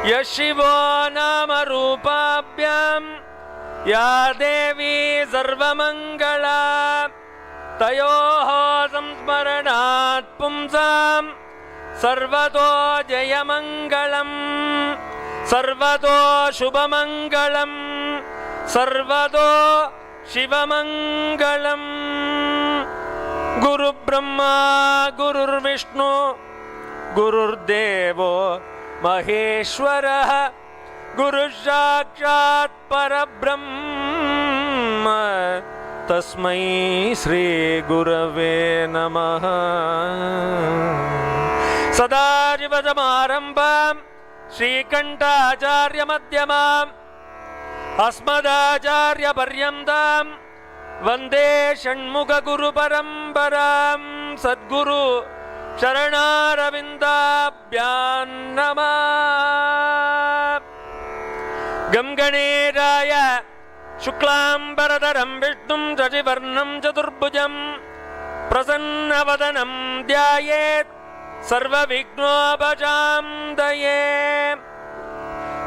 यशिवो नाम रूपाभ्यां या देवी सर्वमङ्गला तयोः संस्मरणात् पुंसां सर्वतो जयमङ्गलं सर्वतो शुभमङ्गलं सर्वतो शिवमङ्गलं। गुरुब्रह्मा गुरुर्विष्णु गुरुर्देवो महेश्वरः गुरुसाक्षात् परब्रह्म तस्मै श्री गुरवे नमः। सदाशिवसमारम्भां श्रीकण्ठाचार्यमध्यमाम् अस्मदाचार्यपर्यन्तां वन्दे षण्मुखगुरुपरम्परां। सद्गुरु शरणारविन्दाभ्यां नमः। गं गणेशाय शुक्लाम्बरधरं विष्णुं शशिवर्णं चतुर्भुजं प्रसन्नवदनं ध्यायेत् सर्वविघ्नोपशान्तये।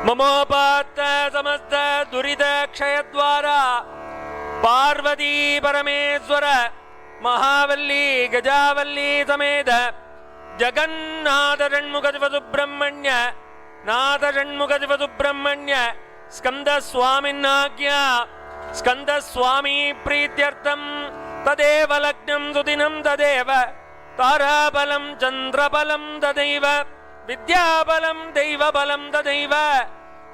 ममोपात्त समस्त दुरितक्षयद्वारा पार्वती परमेश्वर महावल्ली गजावल्ली समेत जगन्नाथ षण्मुख सुब्रह्मण्य नाथ षण्मुख सुब्रह्मण्य स्कंदस्वामिन्नाज्ञा स्कंदस्वामी प्रीत्यर्थं तदेव लग्नं सुदिनं तदेव ताराबलं चन्द्रबलं तदैव विद्याबलं दैवबलं तदैव।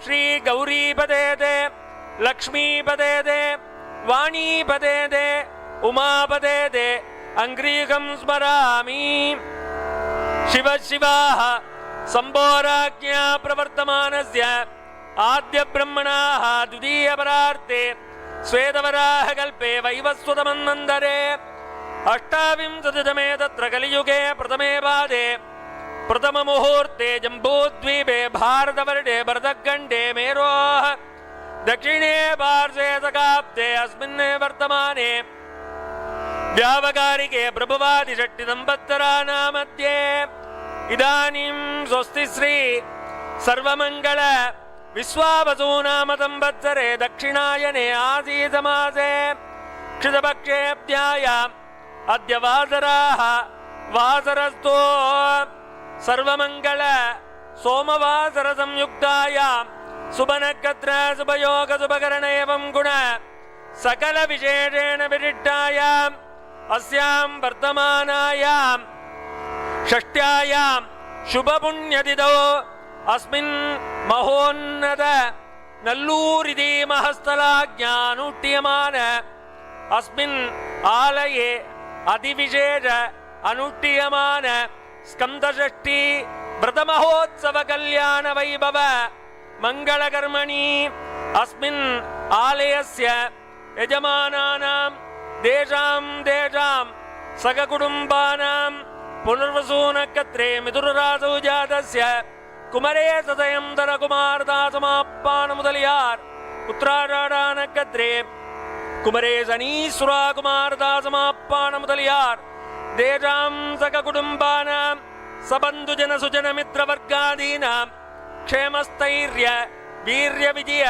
श्री गौरीपदेते लक्ष्मीपदेते वाणीपदेते उमापदेते अंग्रीकं स्मरामि। शिव शिवाः संभोराज्ञा प्रवर्तमानस्य आद्य ब्रह्मणाः द्वितीयपरार्थे श्वेतवराह कल्पे वैवस्वतमन्वन्तरे अष्टाविंशतितमे तत्र कलियुगे प्रथमे पादे प्रथम मुहूर्ते जम्बूद्वीपे भारतवर्षे भरतखण्डे मेरोः दक्षिणे पार्श्वे सकाब्दे अस्मिन् वर्तमाने व्यावकारिके प्रभुवादिषट्टिसंवत्सराणां मध्ये इदानीं स्वस्ति श्री सर्वमङ्गल विश्वावसुनाम संवत्सरे दक्षिणायने आसीतमासे क्षितपक्षेभ्याम् अद्य वासराः वासरस्थो सर्वमङ्गल सोमवासर संयुक्तायां शुभनक्षत्र शुभयोग शुभकरण एवं गुण सकल विशेषेण विशिष्टायाम् अस्यां वर्तमानायां षष्ट्यायां शुभपुण्यतिथौ अस्मिन् महोन्नत नल्लूरिति महस्थलाज्ञानुष्ठीयमान अस्मिन् आलये अतिविशेष अनुष्ठीयमान स्कंदषष्ठी व्रतमहोत्सव कल्याण वैभव मंगलकर्मणि अस्मिन् आलयस्य यजमानानां देशां सगकुटुम्बानां पुनर्वसूनक्षत्रे मिथुनरासौ जातस्य कुमरे सदयंधर कुमारदासमाप्पान मुदलियार उत्तराषाढा कुमरे शनीश्वरा कुमारदासमाप्पान मुदलियार देशां सगकुटुम्बानां सबन्धुजन सुजन मित्रवर्गादीनां क्षेमस्थैर्य वीर्य विजय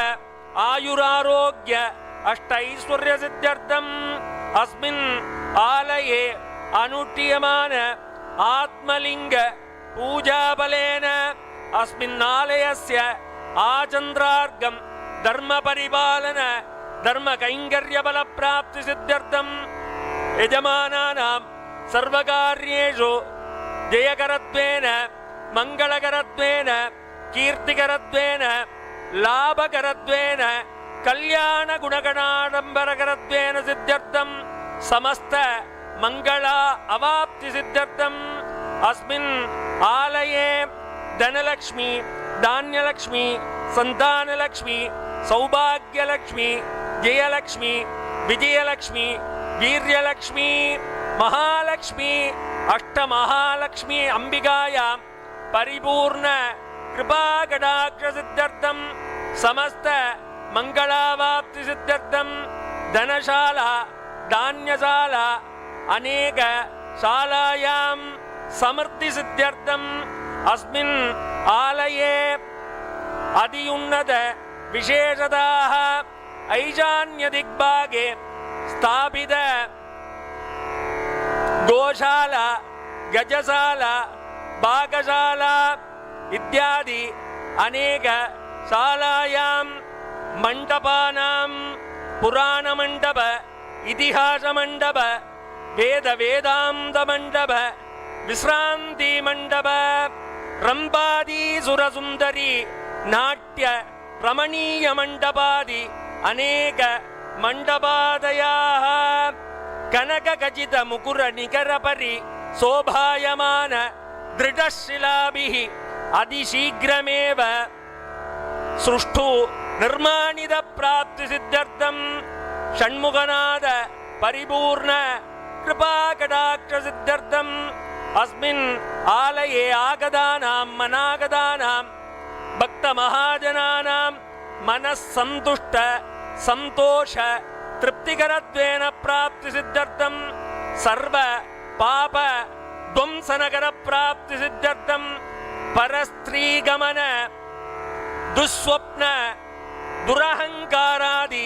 आयुरारोग्य अष्टैश्वर्य सिद्ध्यर्थम् अस्मिन् आलये अनुष्ठीयमान आत्मलिंग पूजाबलेन अस्मिन् आलयस्य आचन्द्रार्घं धर्म परिपालन धर्म कैंकर्य बल प्राप्ति सिद्ध्यर्थम् यजमानानां सर्वकार्येषु जयकरत्वेन मंगलकरत्वेन कीर्तिकरत्वेन लाभकरत्वेन कल्याण गुणगणाडंबरकरत्वेन सिद्ध्यर्थं समस्त मंगला अवाप्ति सिद्ध्यर्थम् अस्मिन् आलये धनलक्ष्मी धान्यलक्ष्मी संतानलक्ष्मी सौभाग्यलक्ष्मी जयलक्ष्मी विजयलक्ष्मी वीर्यलक्ष्मी महालक्ष्मी अष्टमहालक्ष्मी अंबिकायां परिपूर्ण कृपाकटाक्ष सिद्ध्यर्थं समस्त मंगलावाप्ति सिद्ध्यर्थं धनशाला धान्यशाला अनेक शालायां समृद्धि सिद्ध्यर्थम् अस्मिन् आलये ಅತಿಯುನ್ನತ ವಿಶೇಷತಾಃ ಐಶಾನ್ಯದಿಗ್ಭಾಗೆ ಸ್ಥಾಪಿತ ಗೋಶಾಲಾ ಗಜಶಾಲಾ ಭಾಗಶಾಲಾ ಇತ್ಯಾದಿ ಅನೇಕ ಶಾಲಾಯಾಂ ಮಂಟಪಾನಾಂ ಪುರಾಣ ಮಂಟಪ ಇತಿಹಾಸ ಮಂಟಪ ವೇದ ವೇದಾಂತ ಮಂಟಪ ವಿಶ್ರಾಂತಿ ಮಂಟಪ ರಂಪಾದಿ ಸುರಸುಂದರಿ ನಾಟ್ಯ ರಮಣೀಯ ಮಂಟಪಾದಿ ಅನೇಕ ಮಂಟಪಾದಯಾಃ ಕನಕ ಖಚಿತ ಮುಕುರ ನಿಕರ ಪರಿ ಶೋಭಾಯಮಾನ ದೃಢಶಿಲಾಭಿಃ ಅತಿಶೀಘ್ರಮೇವ ಸೃಷ್ಟು ನಿರ್ಮಾಣಿತ ಪ್ರಾಪ್ತಿ ಸಿದ್ಧಾರ್ಥಂ ಷಣ್ಮುಖನಾದ ಪರಿಪೂರ್ಣ ಕೃಪಾ ಕಟಾಕ್ಷ ಸಿದ್ಧಾರ್ಥಂ ಅಸ್ಮಿನ್ ಆಲಯೇ ಆಗದಾನಾಂ ಮನಾಗದಾನಾಂ ಭಕ್ತ ಮಹಾಜನಾನಾಂ ಮನಸ್ಸಂತುಷ್ಟ ಸಂತೋಷ ತೃಪ್ತಿಕರತ್ವೇನ ಪ್ರಾಪ್ತಿ ಸಿದ್ಧಾರ್ಥಂ ಸರ್ವ ಪಾಪ ಧ್ವಂಸನಕರ ಪ್ರಾಪ್ತಿ ಸಿದ್ಧಾರ್ಥಂ ಪರಸ್ತ್ರೀಗಮನ ದುಸ್ವಪ್ನ ದುರಹಂಕಾರಾದಿ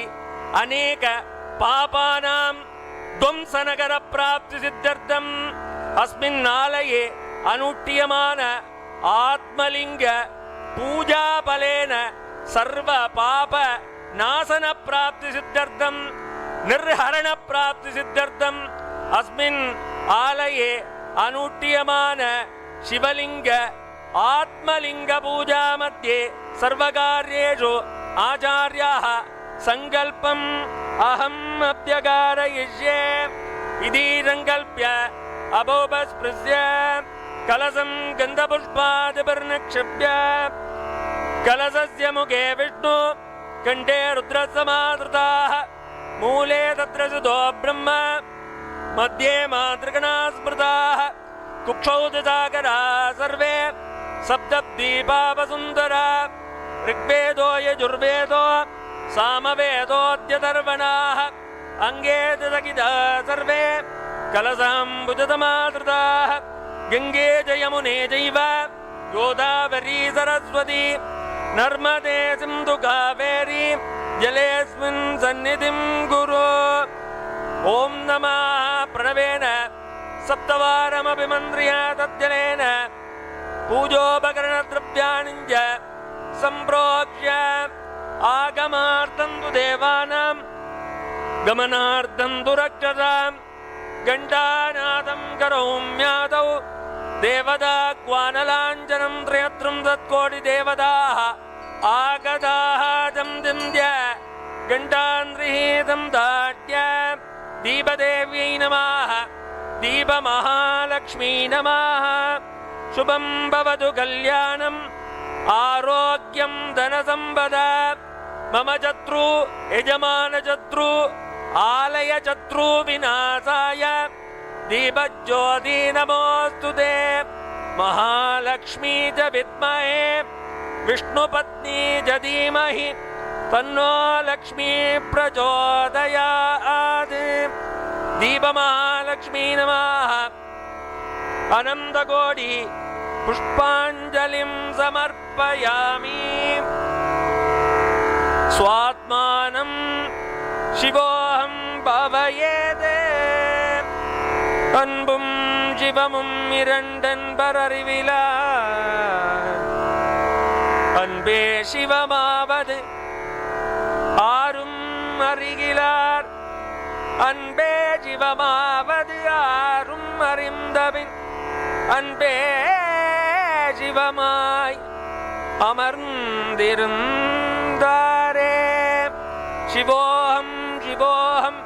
ಅನೇಕ ಪಾಪಾನಾಂ ಧ್ವಂಸನಕರ ಪ್ರಾಪ್ತಿ ಸಿದ್ಧಾರ್ಥಂ ಅಸ್ಮಿನ್ ಆಲಯೇ ಅನುಷ್ಠೀಯಮಾನ ಆತ್ಮಲಿಂಗ ಪೂಜಾ ಫಲೇನ ಸರ್ವ ಪಾಪ ನಾಶನ ಪ್ರಾಪ್ತಿ ಸಿದ್ಧಾರ್ಥಂ ನಿರ್ಹರಣ ಪ್ರಾಪ್ತಿ ಸಿದ್ಧಾರ್ಥಂ ಅಸ್ಮಿನ್ ಆಲಯೇ ಅನುಷ್ಠೀಯಮಾನ ಶಿವಲಿಂಗ ಆತ್ಮಲಿಂಗ ಪೂಜಾ ಮಧ್ಯೆ ಸರ್ವಕಾರ್ಯೇಷು ಆಚಾರ್ಯಾಃ ಸಂಕಲ್ಪಂ ಅಹಂ ಅಪ್ಯಕಾರಯಿಷ್ಯೆ ಇತಿ ಸಂಕಲ್ಪ್ಯ ಅಭೋಪಸ್ಪೃಶ್ಯ ಕಲಸಂ ಗಂಧಪುಷ್ಪಾದಿಭಿರ್ನಿಕ್ಷಿಪ್ಯ ಕಲಸಸ್ಯ ಮುಖೇ ವಿಷ್ಣು ಕಂಠೇ ರುದ್ರಸಮಾಧೃತಾಃ ಮೂಲೆ ತತ್ರ ಸುಧೋ ಬ್ರಹ್ಮ ಮಧ್ಯೆ ಮಾತೃಗಣಾ ಸ್ಮೃತಾಃ ಕುಕ್ಷೌ ಸಾಗರಾಃ ಸರ್ವೇ ಸಪ್ತದೀಪಾವಸುಂದರಾಃ ಋಗ್ವೇದೋ ಯಜುರ್ವೇದೋ ಸಾಮವೇದೋऽಧ್ಯತರ್ವಣಾಃ ಅಂಗೇ ದದಗಿತಾಃ ಸರ್ವೇ ಕಲಸಾಂಬುಜಸಮಾಧೃತಾಃ ಗಂಗೆ ಚ ಯಮುನೆ ಚೈವ ಗೋದಾವರಿ ಸರಸ್ವತಿ ನರ್ಮದೆ ಸಿಂಧು ಕಾವೇರಿ ಜಲೇಸ್ಮಿನ್ ಸನ್ನಿಧಿಂ ಗುರು ಓಂ ನಮಃ ಪ್ರಣವೇನ ಸಪ್ತವಾರಮಭಿಮಂತ್ರ್ಯ ತಜ್ಜಲೇನ ಪೂಜೋಪಕರಣ ದ್ರವ್ಯಾಣಿಂಚ ಸಂಪ್ರೋಕ್ಷ್ಯ ಆಗಮಾರ್ಥಂ ತು ದೇವಾನಾಂ ಗಮನಾರ್ಥಂ ತು ರಕ್ಷಸಾಂ ಗಂಡಾನಾದಂ ಕರೌಮ್ಯಾದೌ ದೇವತಾ ಕ್ವಾನಲಾಂಜನಂ ತ್ರಯತ್ರಿಂಶತ್ಕೋಟಿ ದೇವತಾಃ ಆಗತಾಃ ಜಂ ದಿಂದ್ಯ ಗಂಡಾಂಧ್ರಿಹೀತಂ ದಾಟ್ಯ ದೀಪದೇವ್ಯೈ ನಮಃ ದೀಪಮಹಾಲಕ್ಷ್ಮೀ ನಮಃ ಶುಭಂ ಭವತು ಕಲ್ಯಾಣಂ ಆರೋಗ್ಯಂ ಧನಸಂಪದ ಮಮ ಶತ್ರು ಯಜಮಾನ ಶತ್ರು ಆಲಯ ಶತ್ರು ವಿನಾಶಾಯ ದೀಪಜ್ಯೋತಿ ನಮೋಸ್ತುತೆ ಮಹಾಲಕ್ಷ್ಮೀ ಚ ವಿದ್ಮಹೇ ವಿಷ್ಣುಪತ್ನಿ ಚ ಧೀಮಹಿ ತನ್ನೋ ಲಕ್ಷ್ಮೀ ಪ್ರಚೋದಯಾತ್ ದೀಪಮಹಾಲಕ್ಷ್ಮೀ ನಮಃ ಅನಂತಕೋಟಿ ಪುಷ್ಪಾಂಜಲಿಂ ಸಮರ್ಪಯಾಮಿ ಸ್ವಾತ್ಮಾನಂ ಶಿವೋಹಂ ಭಾವಯೇತೇ அன்பும் சிவமும் இரண்டன்பர் அறிவிலார் அன்பே சிவமாவது ஆரும் அறிகிலார் அன்பே சிவமாவது ஆரும் அறிந்தபின் அன்பே சிவமாய் அமர்ந்திருந்தாரே சிவோஹம் சிவோஹம்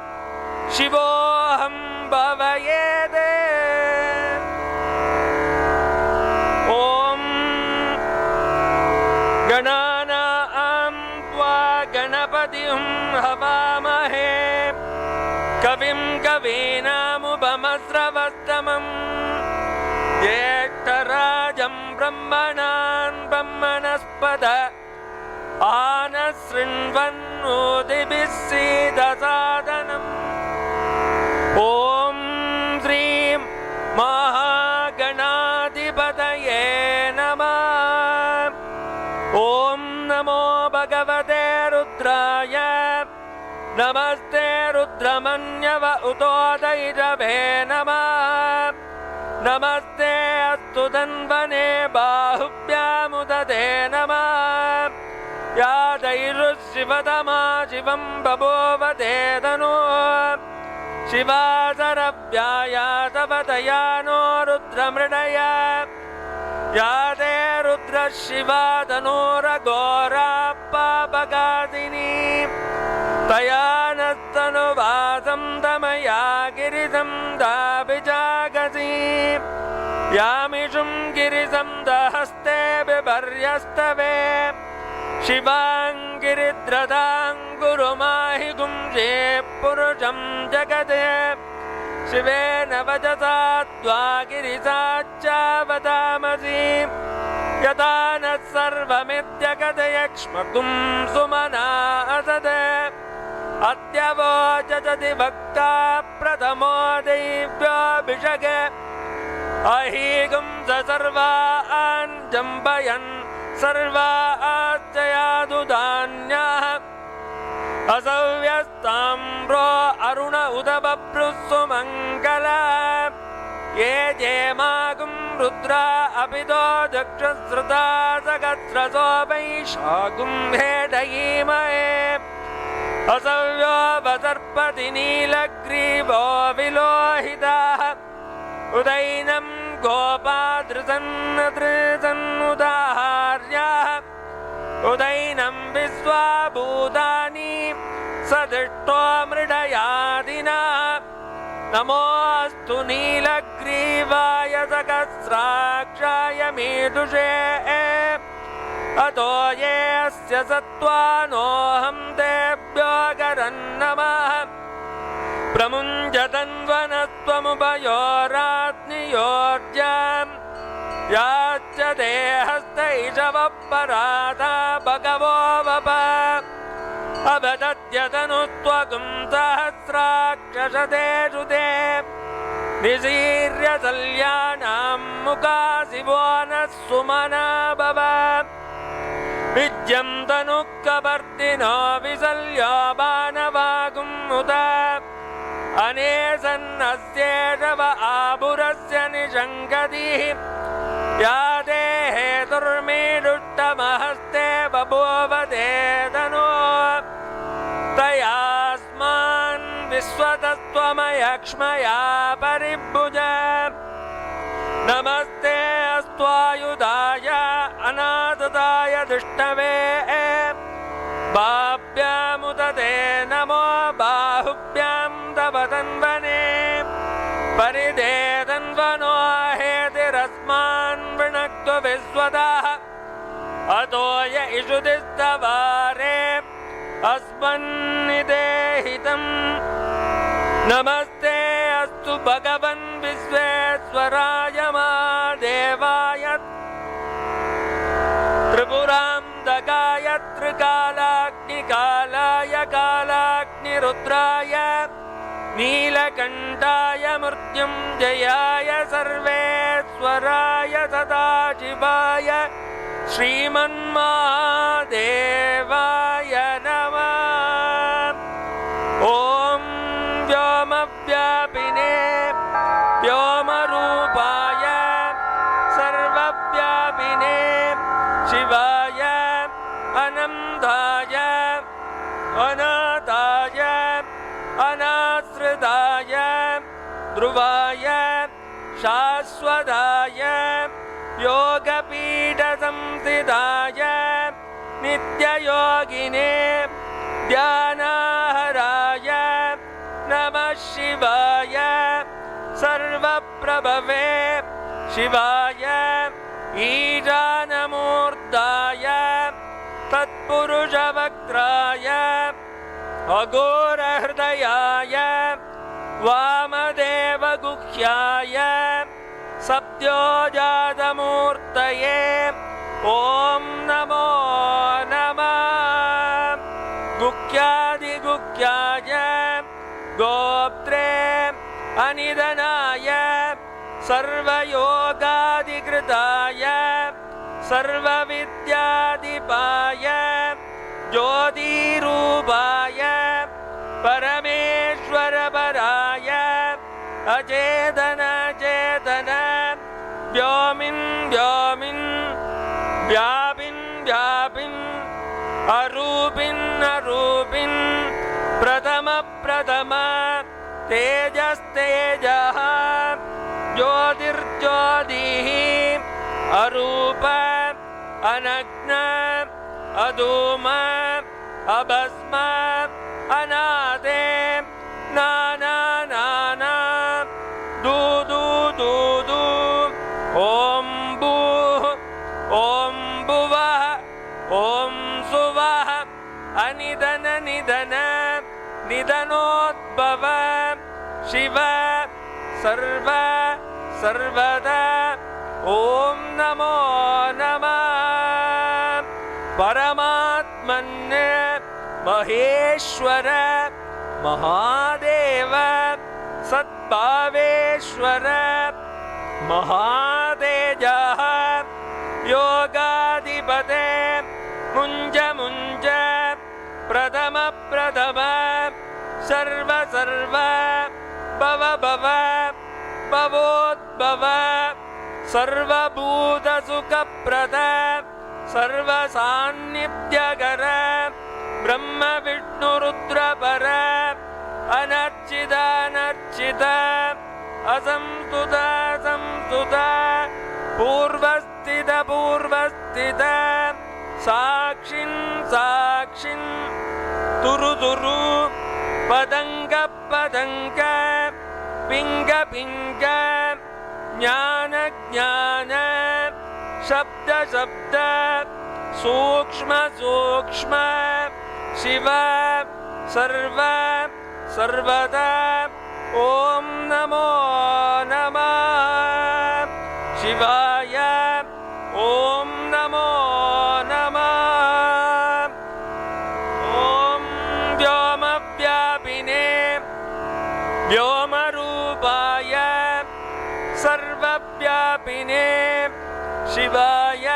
சிவோஹம் பவயேதே ஓம் கணானாம் த்வா கணபதிம் ஹவாமஹே கவிம் கவீனாமுபமஸ்ரவஸ்தமம் ஜேஷ்டராஜம் பிரம்மணான் பிரம்மணஸ்பத ஆனஸ்ருண்வன்னோதிபிஸ்ஸீதசாதனம் ஓம் ஸ்ரீம் மகாகணாதிபதயே நமः ஓம் नमस्ते रुद्रमन्यव उतोदैरवे नमः नमस्ते अस्तु धन्वने बाहुभ्यामुदते नमः या दैरुशिवतमा शिवं बभूवते तनु शिवासरव्याया तव दया नो रुद्रमृडय या ते रुद्रशिवा तनूरघोरा पापकादिनी तया नस्तनुवासं तमया गिरिजं दाभिजागसी यामिषुं गिरिजं दहस्ते बिभर्यस्तवे शिवाङ्गिरिद्रदां गुरुमाहि गुंजे पुरुषं जगते शिवेन वचसा त्वा गिरिसाच्चावतामसि यदा नः सर्वमित्यकथयक्ष्मकुं सुमना असते अद्य वोचति भक्ता प्रथमो दैव्याभिषगे अहीगुं स सर्वान् जम्बयन् सर्वाश्चयादुधान्यः असव्यस्ताम्रो अरुण उदबभ्रुः मङ्गला ये जेमागुं रुद्रा अपितो दक्षश्रुता सहस्रसो वैशागुं हेडयीमहे असव्योपसर्पति नीलग्रीवो विलोहितः उदैनं गोपादृसन्नुदाहार्यः उदैनं विश्वाभूतानि सदृष्टो मृडयादिना नमोऽस्तु नीलग्रीवाय सहस्राक्षाय मीदुषे अतो येऽस्य सत्त्वानोऽहं तेभ्यो गरन्नमः प्रमुञ्चतन्वनस्त्वमुभयोरात्नियोर्जाम् याच्च देहस्तैषवपराधा भगवो वप अवदत्यतनुत्वगुं सहस्राक्षसतेषु ते निशीर्य सल्यानां मुखासिवो नः सुमना भव विद्यं तनुःकवर्तिनो विसल्यो बाणवागुमुत अनेसन्नस्येषव आभुरस्य निषङ्गतिः या ते हेतुर्मीडुष्टमहस्ते बभूवते तनु तयास्मान् विश्वतस्त्वमयक्ष्मया परिभुज नमस्ते अस्त्वायुधाय अनाथताय दुष्टवे बाभ्यामुदते नमो बाहुभ्यां तव तन्वने परिदे तन्वनो हेतिरस्मान् वृणक्तु विश्वतः अतो य इषुदिस्तवारे अस्मन्निदेहितम् नमस्ते अस्तु भगवन् विश्वेश्वराय महादेवाय त्रिपुरान्तकाय त्रिकालाग्निकालाय कालाग्निरुद्राय नीलकण्ठाय मृत्युञ्जयाय सर्वेश्वराय सदाशिवाय श्रीमन्महादेवाय नमः ॐ व्योमव्यापिने व्योमरूपाय सर्वव्यापिने शिवाय अनन्ताय अनाथाय अनाश्रिताय ध्रुवाय शाश्वताय योगपीठसंस्थिताय नित्ययोगिने ध्यानाहराय नमः शिवाय सर्वप्रभवे शिवाय ईशानमूर्ताय तत्पुरुषवक्त्राय अघोरहृदयाय वामदेवगुह्याय सत्योजातमूर्तये ॐ नमो नमः गुह्यादिगुह्याय गोप्त्रे अनिधनाय सर्वयोगादिकृताय सर्वविद्यादिपाय ज्योतिरूपाय परमेश्वरपराय अचेतन चेतन व्योमिन् व्योमिन् व्यापिन् व्यापिन् अरूपिन् अरूपिन् प्रथम प्रथम तेजस्तेजः ज्योतिर्ज्योतिः अरूप अनग्न अधूम अभस्म अनादे नाना नाना दूदू दूदू ॐ भूः ॐ भुवः ॐ सुवः अनिधन निधन निधनोद्भव शिव सर्व सर्वदा ॐ नमो नमः परमात्मने महेश्वर महादेव सद्भावेश्वर महातेजः योगाधिपते मुञ्ज मुञ्ज प्रथम प्रथम सर्व सर्व भव भव भवोद्भव सर्वभूतसुखप्रद सर्वसान्निध्यकर ब्रह्म विष्णु रुद्रपर अनर्चित अनर्चित असंस्तुत संस्तुत पूर्वस्थित पूर्वस्थित साक्षिन् साक्षिन् तुरु तुरु पतंग पतंग पिंग पिंग ज्ञान ज्ञान शब्द शब्द सूक्ष्म सूक्ष्म शिव सर्व सर्वदा ॐ नमो नमः शिवाय ॐ नमो नमः ॐ व्योमव्यापिने व्योमरूपाय सर्वव्यापिने शिवाय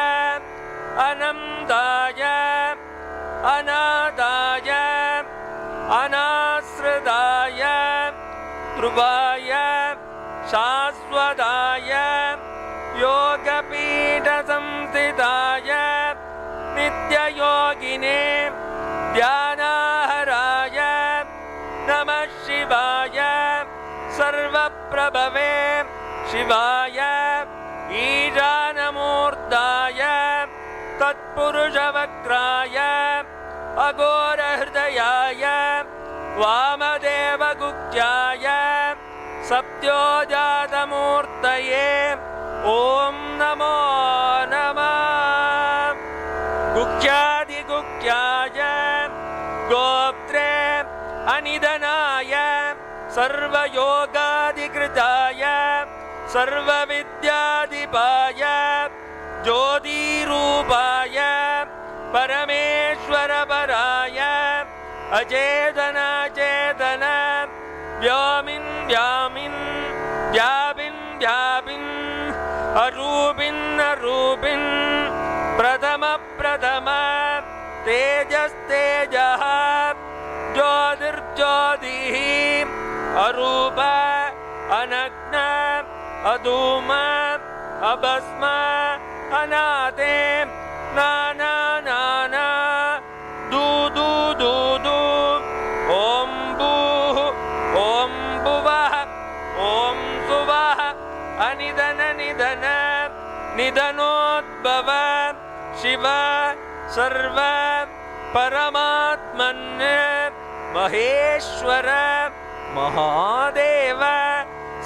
अनन्ताय अनादाय अनाश्रिताय ध्रुवाय शाश्वताय योगपीठसंस्थिताय नित्ययोगिने ध्यानाहराय नमः शिवाय सर्वप्रभवे शिवाय ईशानमूर्ताय तत्पुरुषवक्त्राय अघोरहृदयाय वामदेवगुह्याय सत्योजातमूर्तये ॐ नमो नमः गुह्यादिगुह्याय गोप्त्रे अनिधनाय सर्वयोगाधिकृताय सर्वविद्याधिपाय ज्योतिरूपाय परमेश्वरपराय अचेतन चेतन व्योमिन् व्यामिन् व्यापिन् व्यापिन् अरूपिन् अरूपिन् प्रथम प्रथम तेजस्तेजः ज्योतिर्ज्योतिः अरूप अनग्न अधूम अभस्म अनादे नाना नाना दूदू दूदू ॐ भूः ॐ भुवः ॐ सुवः अनिधन निधन निधनोद्भव शिव सर्व परमात्मने महेश्वर महादेव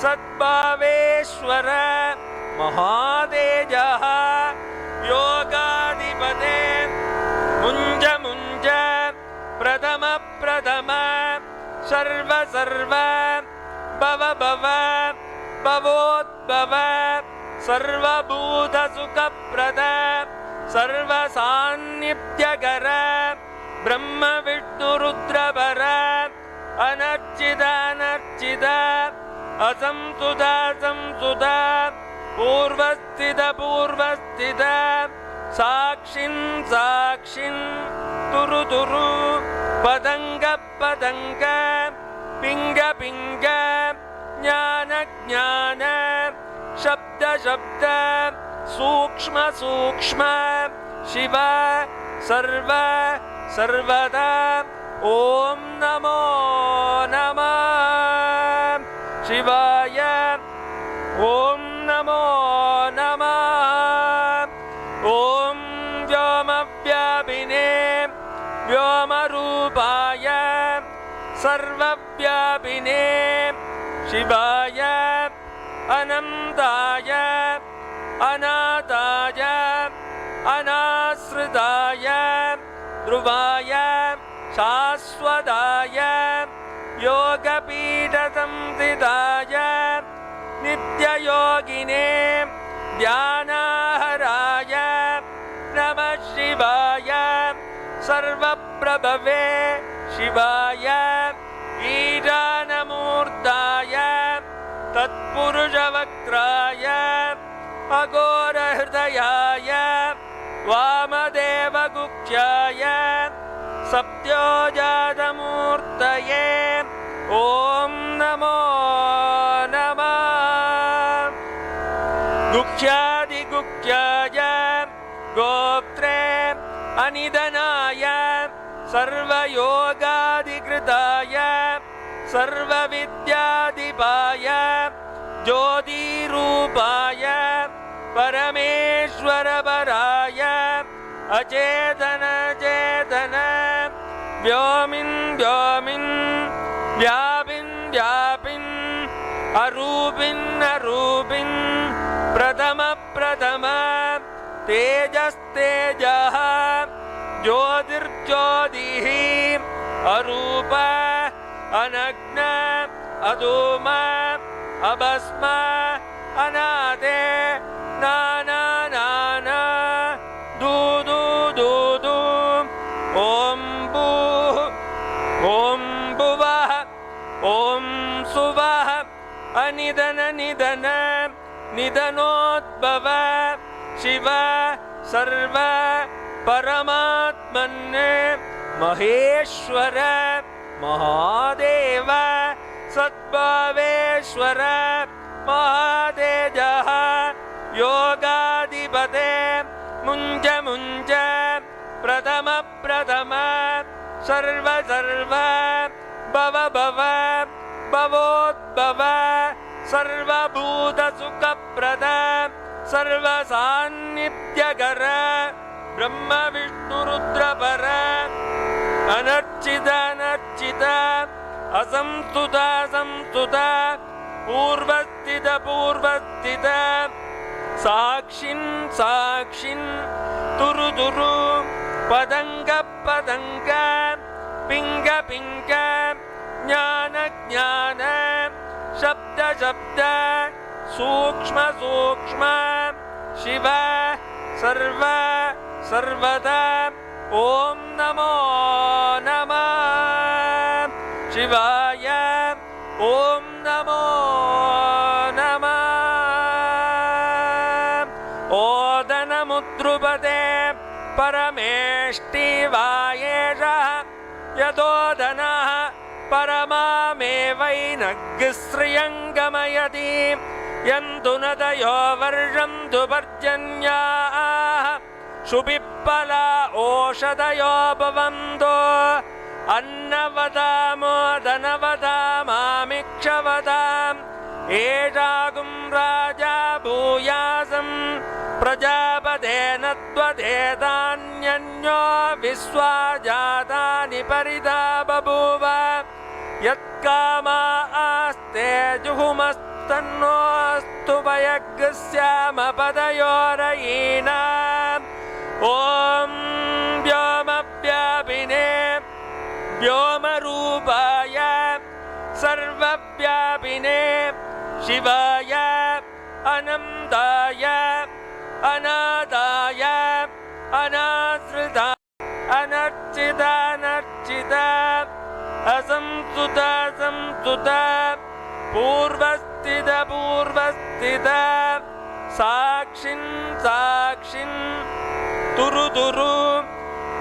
सद्भावेश्वर महातेजः योगाधिपते मुञ्ज मुञ्ज प्रथम प्रथम सर्व सर्व भव भव भवोद्भव सर्वभूतसुखप्रद सर्वसान्निध्यकर ब्रह्म विष्णु रुद्रपर अनर्चित अनर्चित असंस्तुत संस्तुत पूर्वस्थित पूर्वस्थित साक्षिन् साक्षिन् तुरु तुरु पतंग पदङ्ग पिङ्ग पिङ्ग ज्ञान ज्ञान शब्द शब्द सूक्ष्म सूक्ष्म शिव सर्व सर्वदा ॐ नमो नमः शिवाय ॐ नमो नमः ॐ व्योमव्यापिने व्योमरूपाय सर्वव्यापिने शिवाय अनन्ताय अनाथाय अनाश्रिताय ध्रुवाय शाश्वताय योगपीठसंस्थिताय नित्ययोगिने ध्यानाहराय नमः शिवाय सर्वप्रभवे शिवाय ईशानमूर्ताय तत्पुरुषवक्त्राय अघोरहृदयाय वामदेवगुख्याय सत्योजातमूर्तये ॐ नमो नमः गुख्यादिगुख्याय गोत्रे अनिधनाय सर्वयोगाधिकृताय सर्वविद्याधिपाय ज्योतिरूपाय परमेश्वरपराय अचेतन चेतन व्योमिन् व्योमिन् व्यापिन् व्यापिन् अरूपिन् अरूपिन् प्रथम प्रथम तेजस्तेजः ज्योतिर्ज्योतिः अरूप अनग्न अधूम अभस्म अनादे नाना नाना दूदू दूदू ॐ भूः ॐ भुवः ॐ सुवः अनिधन निधन निधनोद्भव शिव सर्व परमात्मन् महेश्वर महादेव सद्भावेश्वर महातेजः योगाधिपते मुञ्ज मुञ्ज प्रथम प्रथम सर्व सर्व भव भव भवोद्भव सर्वभूतसुखप्रद सर्वसान्निध्यकर ब्रह्म विष्णुरुद्रपर अनर्चित अनर्चित असंस्तुत संस्तुत पूर्वस्थित पूर्वस्थित साक्षिन् साक्षिन् तुरु तुरु पदङ्ग पदङ्ग पिङ्ग पिङ्ग ज्ञान ज्ञान शब्द शब्द सूक्ष्म सूक्ष्म शिव सर्व सर्वदा ॐ नमो नमः शिवाय ॐ नमो नमः ओदनमुद्रुपदे परमेष्टिवायेषः यदोदनः परमामेवैनग्श्रियङ्गमयति यन्तुनदयो वर्षं तु पर्जन्याः शुभिप्फला ओषधयो भवन्तो अन्नवदामोदनवदामामिक्षवदाम् एषागुं राजा भूयासं प्रजापतेन त्वदेतान्यन्यो विश्वा जातानि परिदा बभूव यत्कामा आस्ते जुहुमस्तन्नोऽस्तु वयग्स्यामपदयोरयीनाम् ॐ व्योमव्यापिने व्योमरूपाय सर्वव्यापिने शिवाय अनन्ताय अनाथाय अनाश्रिताय अनर्चित अनर्चित असंस्तुत संस्तुत पूर्वस्थित पूर्वस्थित साक्षिन् साक्षिन् तुरु तुरु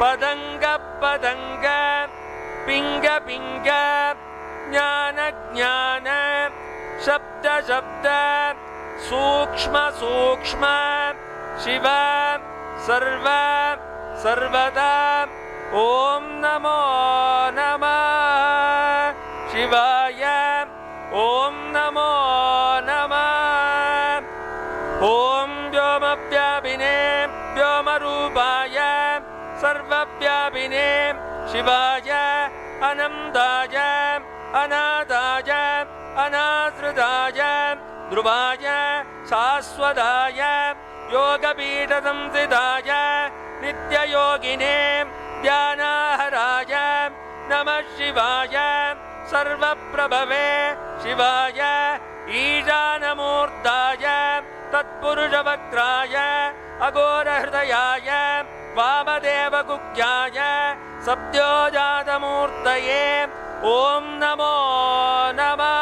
पदङ्ग पदङ्ग पिङ्ग पिङ्ग ज्ञान ज्ञान शब्द शब्द सूक्ष्म सूक्ष्म शिव सर्व सर्वदा ॐ नमो नमः शिवाय ॐ नमो नमः ॐ व्योमव्यापिने व्योमरूपाय सर्वव्यापिने शिवाय अनन्ताय अनाथाय अनाश्रिताय ध्रुवाय शाश्वताय योगपीठसंस्थिताय नित्ययोगिने ध्यानाहराय नमः शिवाय सर्वप्रभवे शिवाय ईशानमूर्ताय तत्पुरुषवक्त्राय अघोरहृदयाय वामदेवगुह्याय सद्योजातमूर्तये ॐ नमो नमः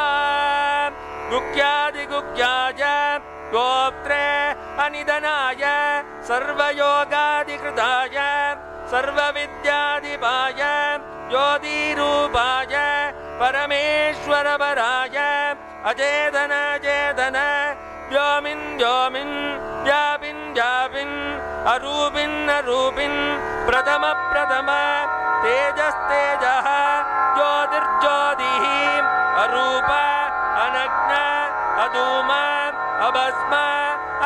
गुह्यादिगुह्याय गोत्रे अनिधनाय सर्वयोगादिकृताय सर्वविद्याधिपाय ज्योतिरूपाय परमेश्वरवराय अचेतन चेतन व्योमिन् व्योमिन् व्यापिन् व्यापिन् अरूपिन् अरूपिन् प्रथम प्रथम तेजस्तेजः ज्योतिर्ज्योतिः अरूप अनग्न अधूम अभस्म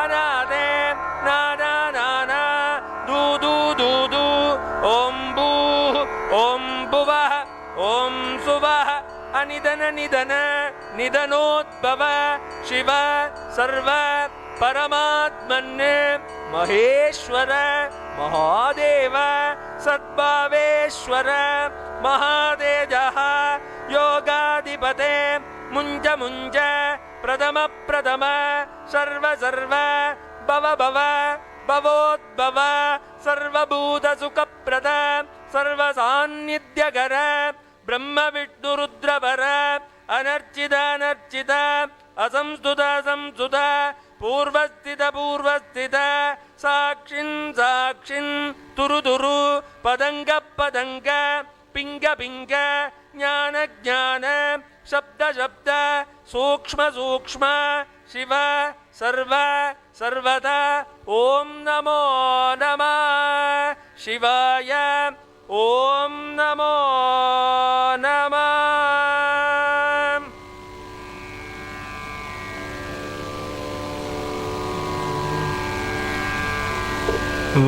अनादे नाना नाना दूदू दूदू ॐ भूः ॐ भुवः ॐ सुवः अनिधन निधन निधनोद्भव शिव सर्व परमात्मन् महेश्वर महादेव सद्भावेश्वर महातेजः योगाधिपते मुञ्ज मुञ्ज प्रथम प्रथम सर्व सर्व भव भव भवोद्भव सर्वभूतसुखप्रद सर्वसान्निध्यकर ब्रह्म विष्णु रुद्रवर अनर्चित अनर्चित असंस्तुत असंस्तुत पूर्वस्थित पूर्वस्थित साक्षिन् साक्षिन् तुरु तुरु पदङ्ग पदङ्ग पिङ्ग पिङ्ग ज्ञान ज्ञान शब्द शब्द सूक्ष्म सूक्ष्म शिव सर्व सर्वदा ॐ नमो नमः शिवाय ॐ नमो नमः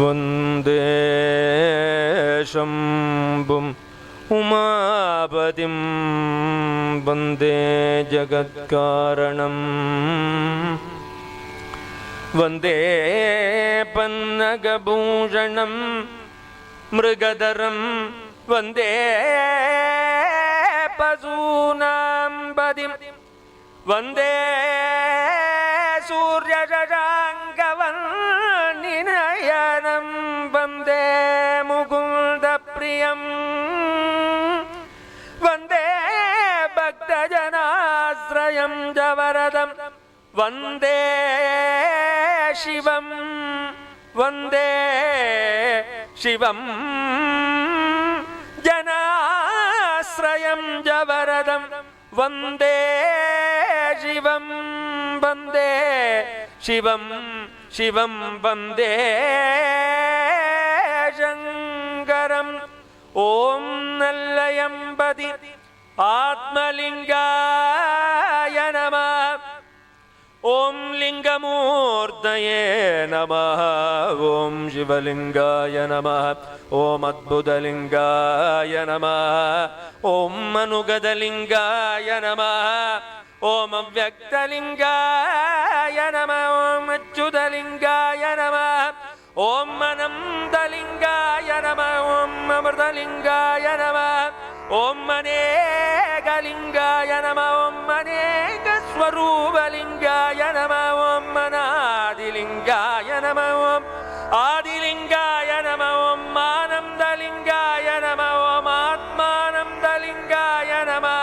वन्दे शम्भुम् उमापतिं वन्दे जगत्कारणम् वन्दे पन्नगभूषणं मृगधरं वन्दे पशूनां पदिं वन्दे सूर्यशशाङ्कवर्णिनयनं वन्दे मुकुन्दप्रियम् वन्दे भक्तजनाश्रयं च वरदं वन्दे शिवं वन्दे शिवं जनाश्रयं च वरदं वन्दे शिवं वन्दे शिवं शिवं वन्दे शङ्करम् ॐ नल्लयम्पति आत्मलिङ्गाय नमः ॐ लिङ्गमूर्तये नमः ॐ शिवलिङ्गाय नमः ॐ अद्भुतलिङ्गाय नमः ॐ अनुगतलिङ्गाय नमः ॐ अव्यक्तलिङ्गाय नमः ॐ अच्युतलिङ्गाय नमः ॐ अनन्तलिङ्गाय नमः ॐ अमृतलिङ्गाय नमः ॐ अनेकलिङ्गाय नमः ॐ अनेकस्वरूपलिङ्गाय नमः ॐ अनादिलिङ्गाय नमः ॐ आदिलिङ्गाय नमः ॐ आनन्दलिङ्गाय नमः ॐ आत्मानन्दलिङ्गाय नमः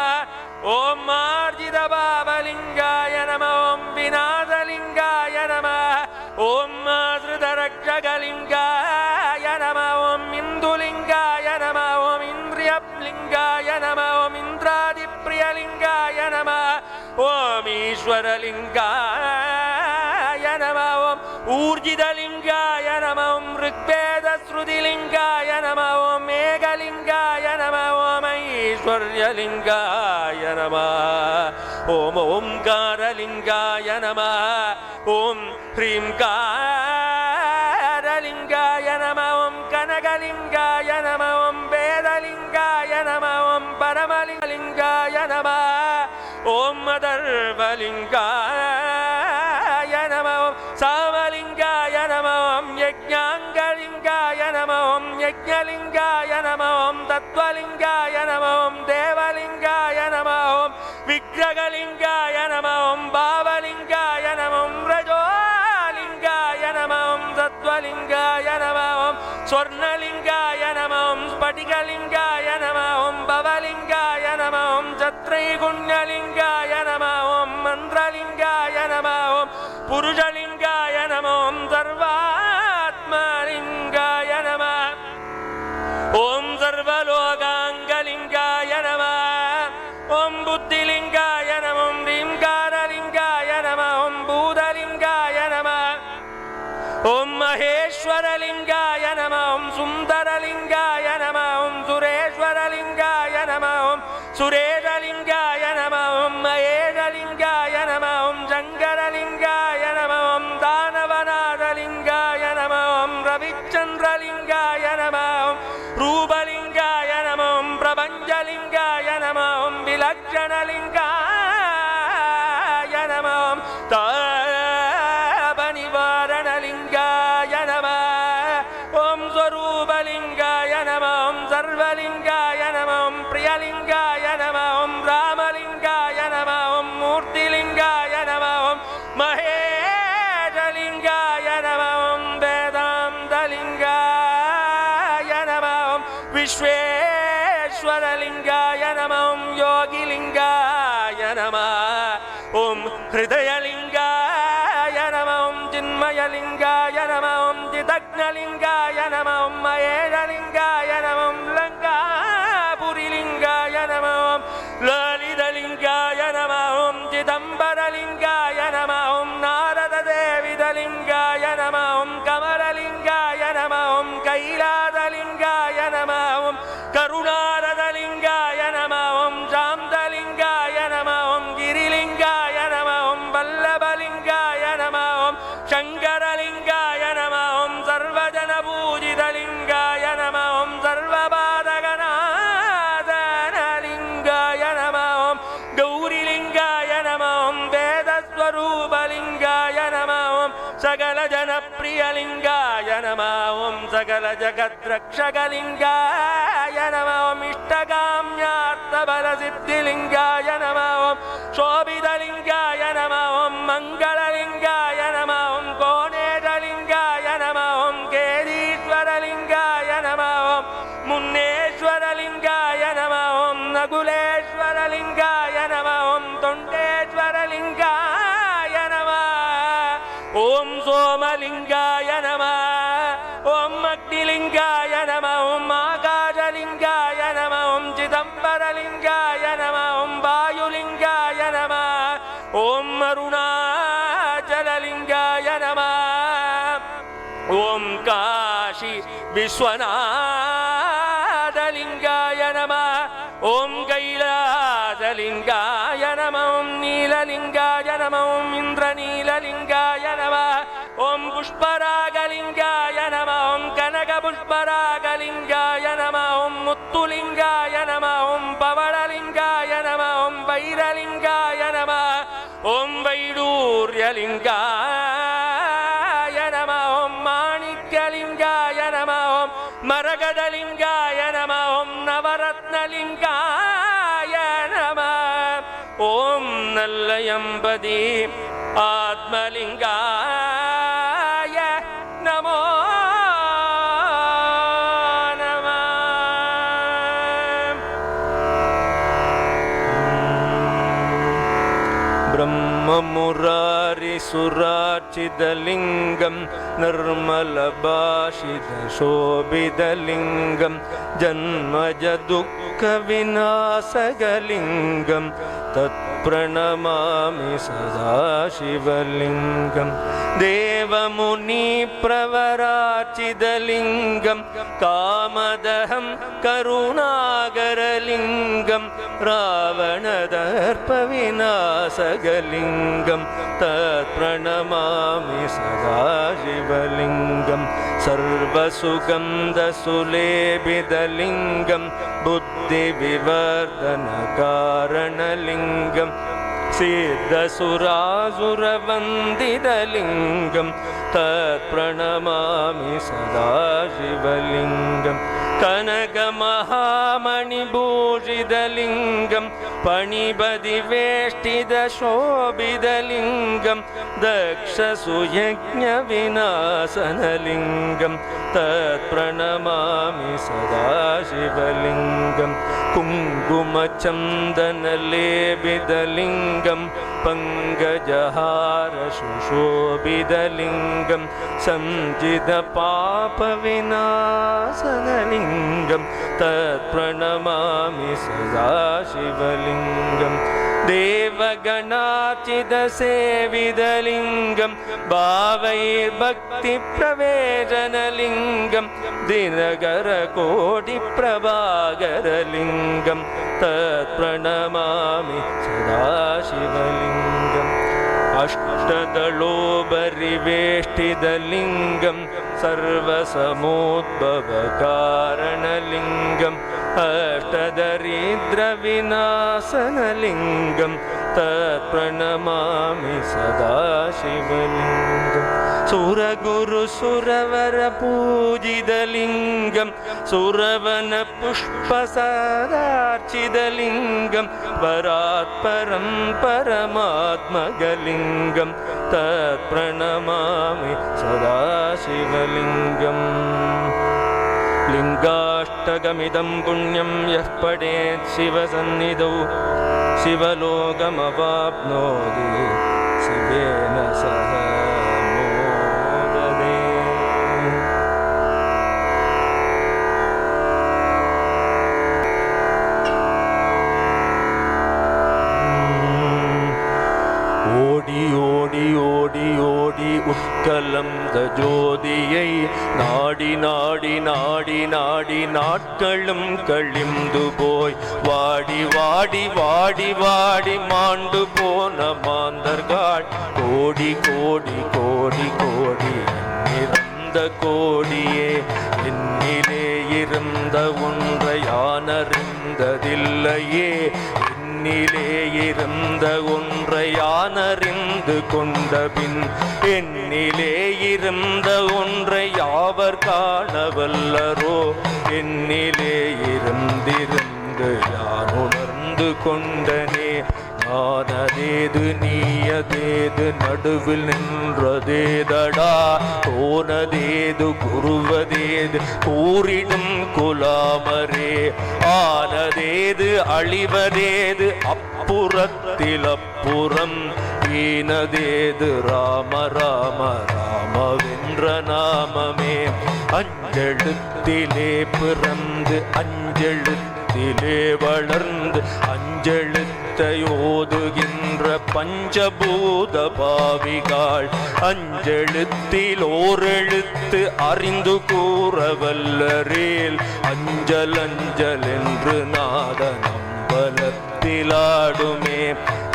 ॐ आर्जितभावलिङ्गाय नमः ॐ विनाशलिङ्गाय नमः ॐ आश्रितरक्षकलिङ्गाय नमः ॐ इन्दुलिङ्गाय नमः ॐ इन्द्रियलिङ्गाय ಲಿಂಗಾಯ ನಮಃ ಓಂ ಊರ್ಜಿತಲಿಂಗಾಯ ನಮಃ ಓಂ ಋಗ್ವೇದ ಶ್ರುತಿಲಿಂಗಾಯ ನಮಃ ಓಂ ಮೇಘಲಿಂಗಾಯ ನಮಃ ಓಂ ಐಶ್ವರ್ಯಲಿಂಗಾಯ ನಮಃ ಓಂ ಓಂಕಾರಲಿಂಗಾಯ ನಮಃ ಓಂ ಹ್ರೀಂಕಾರಲಿಂಗಾಯ ನಮಃ ಓಂ ಕನಕಲಿಂಗಾಯ ನಮಃ ಓಂ ವೇದಲಿಂಗಾಯ ನಮಃ ಓಂ ಪರಮಲಿಂಗಾಯ ನಮಃ ಓಂ ಅದರ್ವಲಿಂಗಾಯ ನಮಃ ಓಂ ಸಾಮಲಿಂಗಾಯ ನಮಃ ಓಂ ಯಜ್ಞಾಂಗಲಿಂಗಾಯ ನಮಃ ಓಂ ಯಜ್ಞಲಿಂಗಾಯ ನಮಃ ಓಂ ತತ್ವಲಿಂಗಾಯ ನಮಃ ಓಂ ದೇವಲಿಂಗಾಯ ನಮಃ ಓಂ ವಿಗ್ರಹಲಿಂಗಾಯ ನಮಃ ಓಂ ಭಾವಲಿಂಗಾಯ ನಮಃ ಓಂ ರಜೋಲಿಂಗಾಯ ನಮಃ ಓಂ ಸತ್ವಲಿಂಗಾಯ ನಮಃ ಓಂ ಸ್ವರ್ಣಲಿಂಗಾಯ ನಮಃ ಓಂ ಸ್ಫಟಿಕಲಿಂಗಾಯ ನಮಃ ಓಂ ಭವಲಿಂಗಾಯ ನಮಃ ಓಂ ಛತ್ರೈಗುಣ್ಯಲಿಂಗಾಯ ನಮಃ ಓಂ ಮಂತ್ರಲಿಂಗಾಯ ನಮಃ ಓಂ ಪುರುಷಲಿಂಗಾಯ ನಮಃ ಓಂ ಸರ್ವಾತ್ಮಲಿಂಗಾಯ ನಮಃ ಓಂ ಸರ್ವಲೋಕಾಂಗಲಿಂಗಾಯ ನಮಃ ಓಂ ಬುದ್ಧಿಲಿಂಗಾಯ ನಮಃ ಓಂ ಭೀಂಕಾರಲಿಂಗಾಯ ನಮಃ ಓಂ ಭೂತಲಿಂಗಾಯ ನಮಃ ಓಂ ಮಹೇಶ್ವರಲಿಂಗಾಯ ನಮಃ ಓಂ ಸುಂದರಲಿಂಗಾಯ ನಮಃ ಓಂ ಸುರೇಶ್ವರಲಿಂಗಾಯ ನಮಃ ಓಂ ಸುರೇಶಲಿಂಗಾಯ ನಮಃ ಓಂ ಮಹೇಶಲಿಂಗಾಯ ನಮಃ ಓಂ ಶಂಕರಲಿಂಗಾಯ ನಮಃ ಓಂ ದಾನವನಾಥಲಿಂಗಾಯ ನಮಃ ಓಂ ರವಿಚಂದ್ರಲಿಂಗಾಯ ನಮಃ ಓಂ ರೂಪಲಿಂಗಾಯ ನಮಃ ಓಂ ಪ್ರಪಂಚಲಿಂಗಾಯ ನಮಃ ಓಂ ವಿಲಕ್ಷಣಲಿಂಗಾಯ ನಮಃ ಓಂ ತಾಪನಿವಾರಣಲಿಂಗಾಯ ನಮಃ ಓಂ ಸ್ವರೂಪಲಿಂಗಾಯ ನಮಃ ಓಂ ಸರ್ವಲಿಂಗಾಯ ನಮಃ ಓಂ ಪ್ರಿಯಲಿಂಗಾಯ ನಮಃ ಓಂ ರಾಮಲಿಂಗಾಯ ನಮಃ ಓಂ ಮೂರ್ತಿಲಿಂಗಾಯ ನಮಃ ಓಂ ಮಹೇಶಲಿಂಗಾಯ ನಮಃ ಓಂ ವೇದಾಂತಲಿಂಗಾಯ ನಮಃ ಓಂ ವಿಶ್ವೇಶ್ವರಲಿಂಗಾಯ ನಮಃ ಓಂ ಯೋಗಿಲಿಂಗಾಯ ನಮಃ ಓಂ ಹೃದಯಲಿಂಗಾಯ ನಮಃ ಓಂ ಚಿನ್ಮಯಲಿಂಗಾಯ ನಮಃ ಓಂ ಚಿದಗ್ನಲಿಂಗಾಯ ನಮಃ ಓಂ ಮಹೇಶಲಿಂಗಾಯ ನಮಃ ಓಂ ಲಂಕಾಪುರಿಲಿಂಗಾಯ ನಮಃ ಓಂ ಲಲಿತಲಿಂಗಾಯ ನಮಃ ಓಂ ಚಿದಂಬರಲಿಂಗಾಯ ನಮಃ ಓಂ ನಾರದ ದೇವಿದಲಿಂಗಾಯ ನಮಃ ಓಂ ಕಮಲಲಿಂಗಾಯ ನಮಃ ಓಂ ಕೈಲಾಸಲಿಂಗಾಯ ನಮಃ ಓಂ ಕರುಣಾರದಲಿಂಗಾಯ ನಮಃ ಓಂ ಶಾಂತಲಿಂಗಾಯ ನಮಃ ಓಂ ಗಿರಿಲಿಂಗಾಯ ನಮಃ ಓಂ ವಲ್ಲಭಲಿಂಗಾಯ ನಮಃ ಓಂ ಶಂಕರಲಿಂಗಾಯ ನಮಃ ಓಂ ಸರ್ವಜನ ಪೂಜಿತಲಿಂಗಾಯ ನಮಃ ಓಂ ಸರ್ವಪಾದಗನಾದನಲಿಂಗಾಯ ನಮಃ ಓಂ ಗೌರಿಲಿಂಗಾಯ ನಮಃ ಓಂ ವೇದಸ್ವರೂಪಲಿಂಗಾಯ ನಮಃ ಓಂ ಸಕಲ ಜನಪ್ರಿಯಲಿಂಗಾಯ ನಮಃ ಓಂ ಸಕಲ ಜಗದ್ರಕ್ಷಕಲಿಂಗಾಯ ನಮಃ ಓಂ ಇಷ್ಟಕಾಮ್ಯಾರ್ಥಬಲಸಿದ್ಧಿಲಿಂಗಾಯ ನಮಃ ಓಂ ಶೋಭಿತಲಿಂಗಾಯ ನಮಃ ಓಂ ಮಂಗಳಲಿಂಗಾಯ ನಮಃ ಓಂ ಕೋಣೇಶಲಿಂಗಾಯ ನಮಃ ಓಂ ಕೇದೀಶ್ವರಲಿಂಗಾಯ ನಮಃ ಓಂ ಮುನ್ನೇಶ್ವರಲಿಂಗಾಯ ನಮಃ ಓಂ ನಗುಲೇಶ್ವರಲಿಂಗಾಯ ನಮಃ ಓಂ ತೊಂಡೇಶ್ವರಲಿಂಗಾಯ ನಮಃ ಓಂ ಸೋಮಲಿಂಗಾಯ ನಮಃ ಓಂ ಅಗ್ನಿಲಿಂಗಾಯ ನಮಃ ಓಂ ಆಕಾಶಲಿಂಗಾಯ ನಮಃ ಓಂ ಚಿದಂಬರಲಿಂಗಾಯ ನಮಃ ಓಂ ವಾಯುಲಿಂಗಾಯ ನಮಃ ಓಂ ಅರುಣಾಚಲಲಿಂಗಾಯ ನಮಃ ಓಂ ಕಾಶಿ ವಿಶ್ವನಾಥಲಿಂಗಾಯ ನಮಃ ಓಂ ಕೈಲಾಸಲಿಂಗಾಯ ನಮಃ ಓಂ ನೀಲಲಿಂಗಾಯ ನಮಃ ಓಂ ಇಂದ್ರನೀಲಲಿಂಗಾಯ ನಮಃ ಓಂ ಪುಷ್ಪರಾಗಲಿಂಗಾಯ ನಮಃ ಓಂ ಕನಕಪುಷ್ಪರಾಗಲಿಂಗಾಯ ನಮಃ ಓಂ ಮುತ್ತುಲಿಂಗಾಯ ನಮಃ ಓಂ ಪವಳಲಿಂಗಾಯ ನಮಃ ಓಂ ವೈರಲಿಂಗಾಯ ನಮಃ ಓಂ ವೈಡೂರ್ಯಲಿಂಗಾಯ ನಮಃ ಓಂ ಮಾಣಿಕ್ಯಲಿಂಗಾಯ ನಮಃ ಓಂ ಮರಗದಲಿಂಗಾಯ ನಮಃ ಓಂ ನವರತ್ನಲಿಂಗಾಯ ನಮಃ ಓಂ ನಲ್ಲಯಂಬದಿ ಆತ್ಮಲಿಂಗಾಯ ನಮೋ ನಮಃ. ಬ್ರಹ್ಮ ಮುರಾರಿ वारिसुरार्चितलिङ्गं निर्मलभाषितशोभितलिङ्गं जन्मजदुःखविनाशकलिङ्गं तत्प्रणमामि सदाशिवलिङ्गं देवमुनिप्रवरार्चितलिङ्गं कामदहं करुणाकरलिङ्गं रावणदर्पविनाशकलिङ्गं तत्प्रणमामि सदाशिवलिङ्गं सर्वसुगन्धसुलेपितलिङ्गं बुद्धिविवर्धनकारणलिङ्गं सिद्धसुरासुरवन्दितलिङ्गं तत्प्रणमामि सदाशिवलिङ्गं कनकमहामणिभूषितलिङ्गं पणिपतिवेष्टितशोभितलिङ्गं दक्षसुयज्ञविनाशनलिङ्गं तत्प्रणमामि सदाशिवलिङ्गं कुङ्कुमचन्दनलेपितलिङ्गं पङ्कजहारशुशोभितलिङ्गं सञ्चितपापविनाशनलिङ्गं तत्प्रणमामि सदाशिवलिङ्गं देवगणार्चितसेवितलिङ्गं भावैर्भक्तिप्रवेशनलिङ्गं दिनकरकोटिप्रभाकरलिङ्गं तत्प्रणमामि सदाशिवलिङ्गम् अष्टदलोपरिवेष्टितलिङ्गं सर्वसमुद्भवकारणलिङ्गम् अष्टदरिद्रविनाशनलिङ्गं तत्प्रणमामि सदाशिवलिङ्गम् सुरगुरुसुरवरपूजितलिङ्गं सुरवनपुष्पसारार्चितलिङ्गं परात्परं परमात्मकलिङ्गं तत्प्रणमामि सदाशिवलिङ्गम् लिङ्गाष्टकमिदं पुण्यं यः पठेत् शिवसन्निधौ शिवलोकमवाप्नोति शिवेन सह मोदते। ஓடி ஓடி ஓடி ஓடி உட்கலந்த ஜோதியை நாடி நாடி நாடி நாடி நாட்களும் கழிந்து போய் வாடி வாடி வாடி வாடி மாண்டு போன மாந்தர்கள் கோடி கோடி கோடி கோடி நிறந்த கோடியே என்னிலே இருந்த ஒன்றை யானறிந்ததில்லையே என்னிலே இருந்த ஒன்றை யானறிந்து கொண்ட பின் என்னிலே இருந்த ஒன்றை யாவர் காணவல்லரோ என்னிலே இருந்திருந்து யான் உணர்ந்து கொண்டனே ஞானதேது நீயதேது நடுவில் நின்றதேதடா போனதேது குருவதேது கூறிடும் குலாமரே ஆனதேது அழிவதேது அப்புறத்தில் அப்புறம் ஈனதேது ராம ராம ராமவென்ற நாமமே அஞ்செழுத்திலே பிறந்து அஞ்செழுத்திலே வளர்ந்து அஞ்செழுத்தையோதுகின்ற பஞ்சபூத பாவிகாள் அஞ்செழுத்தில் ஓரெழுத்து அறிந்து கூறவல்லரேல் அஞ்சல் அஞ்சல் என்று நாதன் அம்பலத்திலாடுமே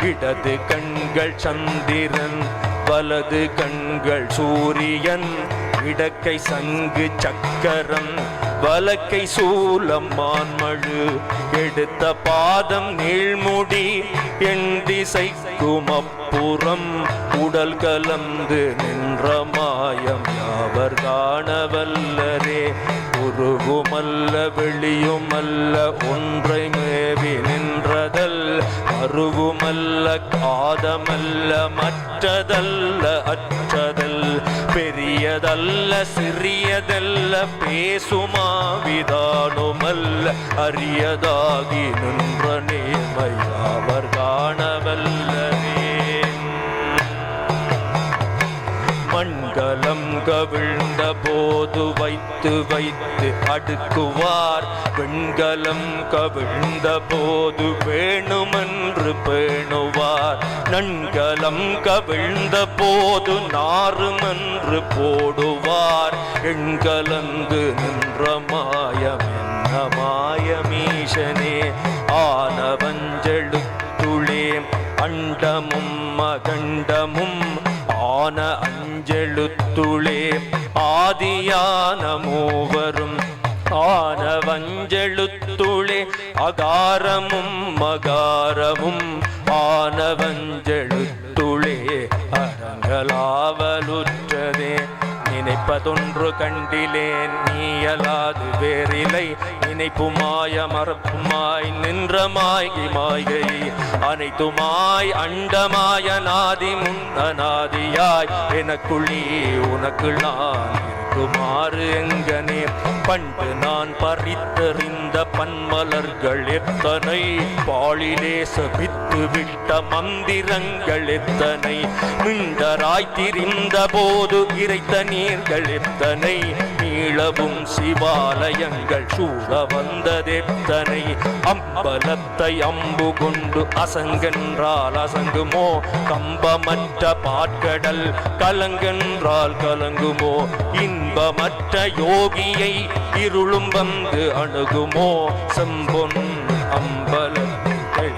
இடது கண்கள் சந்திரன் வலது கண்கள் சூரியன் இடக்கை சங்கு சக்கரம் வலக்கை சூலம் மான்மழு எடுத்த பாதம் நீழ்முடி என் திசைக்கும் அப்புறம் உடல் கலந்து நின்ற மாயம் யாவர் காணவல்லரே உருவுமல்ல வெளியுமல்ல ஒன்றை மேவி நின்றதல் அருவுமல்ல காதமல்ல மற்றதல்ல அற்றதல் பெரியதல்ல சிறியதல்ல பேசுமாவிதானுமல்ல அரியதாகி நின்ற நேமையாவர் காணவல்லரே மண்கலம் கவிழ்ந்த போது வைத்து வைத்து அடுக்குவார். வெண்கலம் கவிழ்ந்த போது வேணுமென்று பேணுவார். நன்கலம் கவிழ்ந்த போது நாறுமென்று போடுவார். எண்கலந்து நின்ற மாயமென்ன மாயமீசனே ஆனவஞ்செழுத்துளே அண்டமும் அகண்டமும் ஆன அஞ்செழுத்துளே ஆதியான மூவரும் ஆனவஞ்செழுத்துளே அகாரமும் மகாரமும் ஆனவஞ்செழுத்துளே அரங்கலாவலுற்றதே. நினைப்பதொன்று கண்டிலேன் நீயலாது வேறில்லை. நினைப்புமாய மறப்புமாய் நின்ற மாய்கி மாய்கை அனைத்துமாய் அண்டமாய நாதி முன் அநாதியாய் எனக்குள்ளே உனக்கு நான் இருக்குமாறு எங்கனே. பண்டு நான் பறித்தறிந்த பன்மலர்கள் எத்தனை பாழிலே சபித்து விட்ட மந்திரங்கள் எத்தனை மிண்டராய் திரிந்த போது இறைத்த நீர்கள் எத்தனை நீளவும் சிவாலயங்கள் சூழ வந்ததெத்தனை. அம்பலத்தை அம்பு கொண்டு அசங்கென்றால் அசங்குமோ கம்பமற்ற பாற்கடல் கலங்கென்றால் கலங்குமோ இன்பமற்ற யோகியை இருளும் வந்து அணுகுமோ செம்பொன் அம்பலத்தை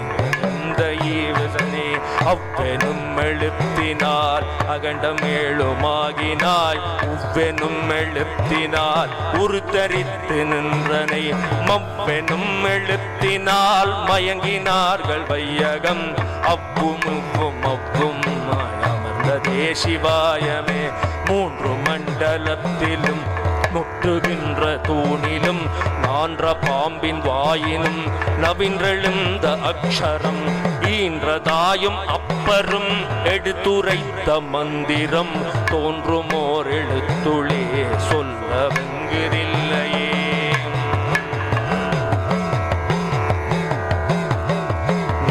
ஈவசனே. அவ்வெனும் எழுத்தினால் அகண்டம் ஏழுமாகினாய் உவ்வெனும் எழுத்தினால் உருத்தரித்து நின்றனை. மவ்வெனும் எழுத்தினால் மயங்கினார்கள் வையகம் அவ்வும் அவ்வும் அமர்ந்ததே சிவாயமே. மூன்று மண்டலத்திலும் முற்றுகின்ற தூணிலும் நான்ற பாம்பின் வாயினும் நவின்றெழுந்த அக்ஷரம் ஈன்றதாயும் அப்பரும் எடுத்துரைத்த மந்திரம் தோன்றுமோர் எழுத்துளே சொல்ல வெங்கிரில்லையே.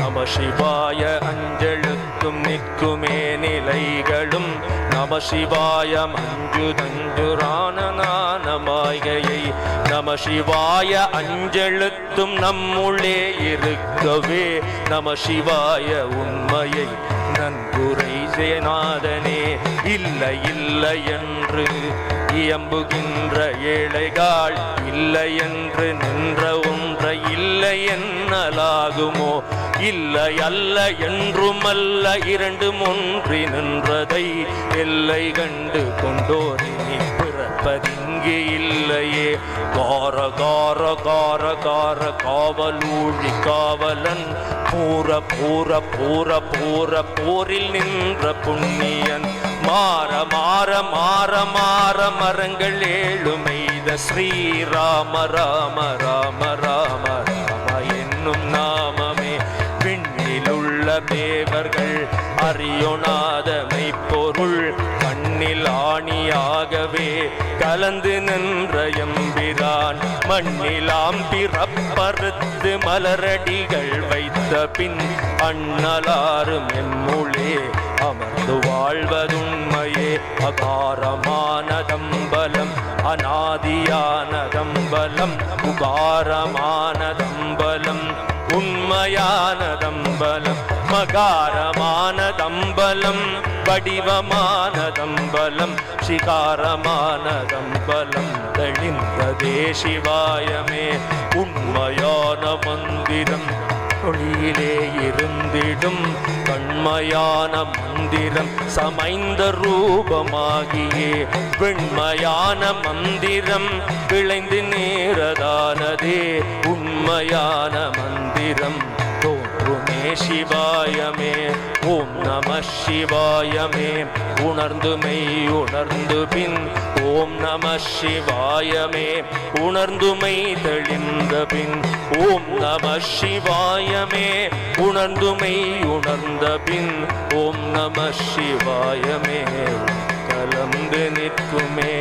நம சிவாய அஞ்செழுத்தும் நிற்குமே நிலைகளும் நம சிவாய மஞ்சுதஞ்சுரான மாய்கையை. நம சிவாய அஞ்செழுத்தும் நம்முள்ளே இருக்கவே நம சிவாய உண்மையை நன்குரை சேநாதனே. இல்லை இல்லை என்று இயம்புகின்ற ஏழைகாள் இல்லை என்று நின்ற ஒன்றை இல்லை என்னலாகுமோ. இல்லை அல்ல என்றுமல்ல இரண்டும் ஒன்றி நின்றதை எல்லை கண்டு கொண்டோரினி பிறப்பதிங்கு இல்லையே. கார கார கார கார காவலூழி காவலன் பூர பூர பூர பூர போரில் நின்ற புண்ணியன் மாற மாற மாற மாற மரங்கள் ஏழுமெய்த ஸ்ரீராம ராம ராம ராம ராம என்னும் நாமமே. விண்ணிலுள்ள தேவர்கள் அறியொணாதமை பொருள் கண்ணில் ஆணியாகவே கலந்து நின்ற எம்பிரான் மண்ணிலாம் பிறப்பறுத்து மலரடிகள் வைத்த பின் அண்ணலாரும் எம்முளே அமர்ந்து வாழ்வதுண்மையே. அகாரமானதம்பலம் அநாதியானதம்பலம் உகாரமானதம்பலம் உண்மையானதம்பலம் மகாரமானதம்பலம் வடிவமானதம்பலம் சிகாரமானதம்பலம் தெளிந்ததே சிவாயமே. உண்மையான மந்திரம் ஒளியிலே இருந்திடும் கண்மையான மந்திரம் சமைந்த ரூபமாகியே வெண்மையான மந்திரம் விளைந்து நேரதானதே. உண்மையான மந்திரம் தோன்றுமே சிவாயமே. ஓம் நம சிவாயமே உணர்ந்து மெய் உணர்ந்து பின் ஓம் நம சிவாயமே உணர்ந்து மெய் தெளிந்த பின் ஓம் நம சிவாயமே உணர்ந்து மெய் உணர்ந்த பின் ஓம் நம சிவாயமே கலந்து நிற்குமே.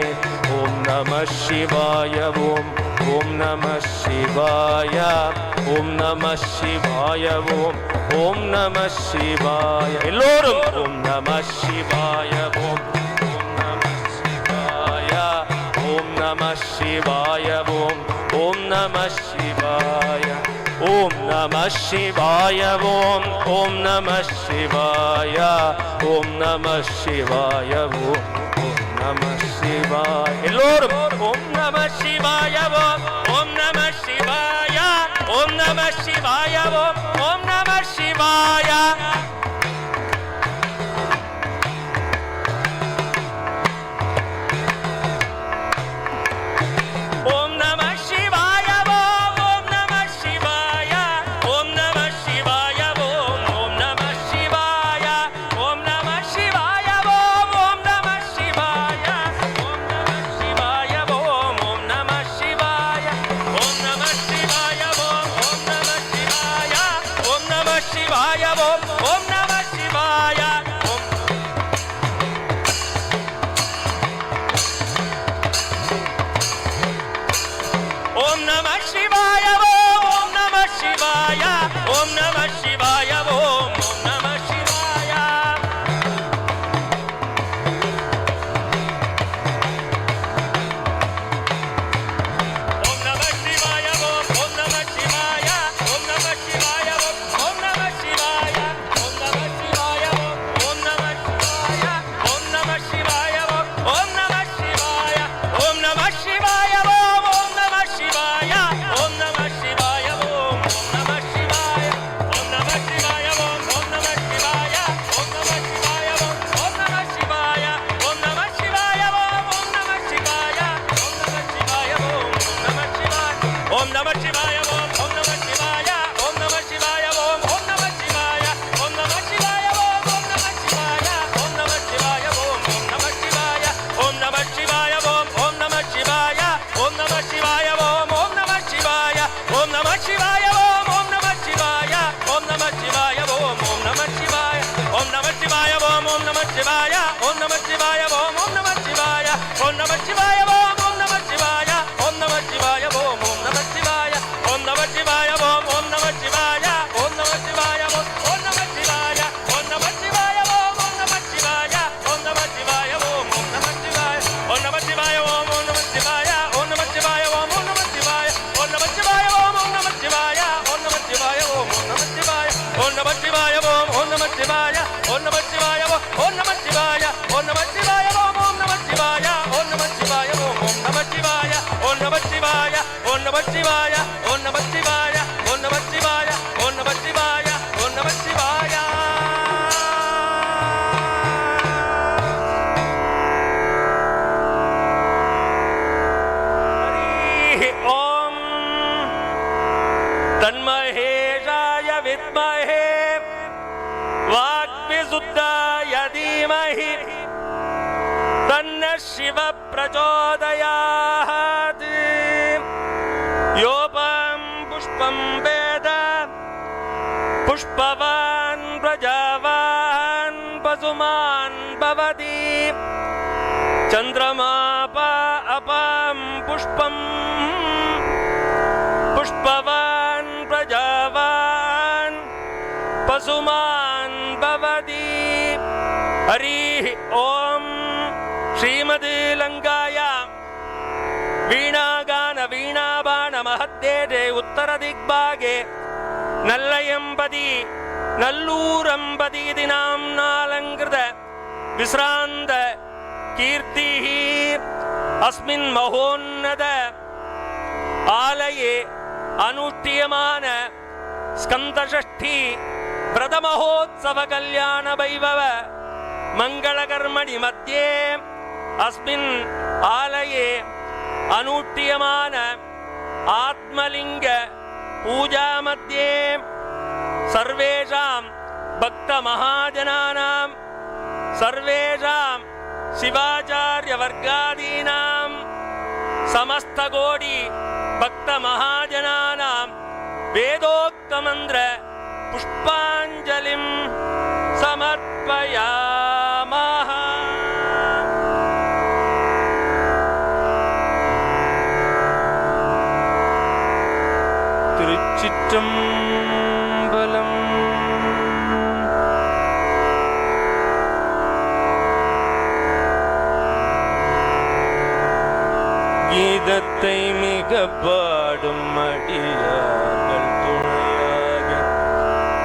ஓம் நம சிவாய ஓம் ஓம் நம சிவாய ஓம் நம சிவாய ஓம் நம சிவாய. எல்லோரும் ஓம் நம சிவாய ஓம் ಶಿವಾಯ ಓಂ ಓಂ ನಮಃ ಶಿವಾಯ ಓಂ ನಮಃ ಶಿವಾಯ ಓಂ ಓಂ ನಮಃ ಶಿವಾಯ ಓಂ ನಮಃ ಶಿವಾಯ ಓಂ ಓಂ ನಮಃ ಶಿವಾಯ ಎಲ್ಲರೂ ಓಂ ನಮಃ ಶಿವಾಯ ಓಂ ಓಂ ನಮಃ ಶಿವಾಯ ಓಂ ನಮಃ ಶಿವಾಯ ಓಂ ಓಂ ನಮಃ ಶಿವಾಯ शिव प्रचोदयात् योपं पुष्पं वेद पुष्पवान् प्रजावान् पशुमान् भवति चन्द्रमाप अपं पुष्पं पुष्पवान् प्रजावान् पशुमान् भवति हरिः ओम श्रीमदे लंगाया वीणागान वीणाबाण महद्देटे उत्तर दिग्भागे नल्लयंपदी नल्लूरंपदी नाम्नालंकृत विश्रांत कीर्तिः अस्मिन् महोन्नत आलये अनुष्ठीयमान स्कंदषष्ठी व्रत महोत्सव कल्याण वैभव मंगलकर्मणि मध्ये अस्मिन् आलये अनुष्ठीयमान आत्मलिंग पूजा मध्ये सर्वेषां भक्त महाजनानां सर्वेषां शिवाचार्य वर्गादीनां समस्त कोटि भक्त महाजनानां वेदोक्त मंत्र पुष्पांजलिं समर्पयामः। திருச்சிற்றம்பலம். கீத கீதத்தை மிக பாடும் அடியார்கள் துணையாக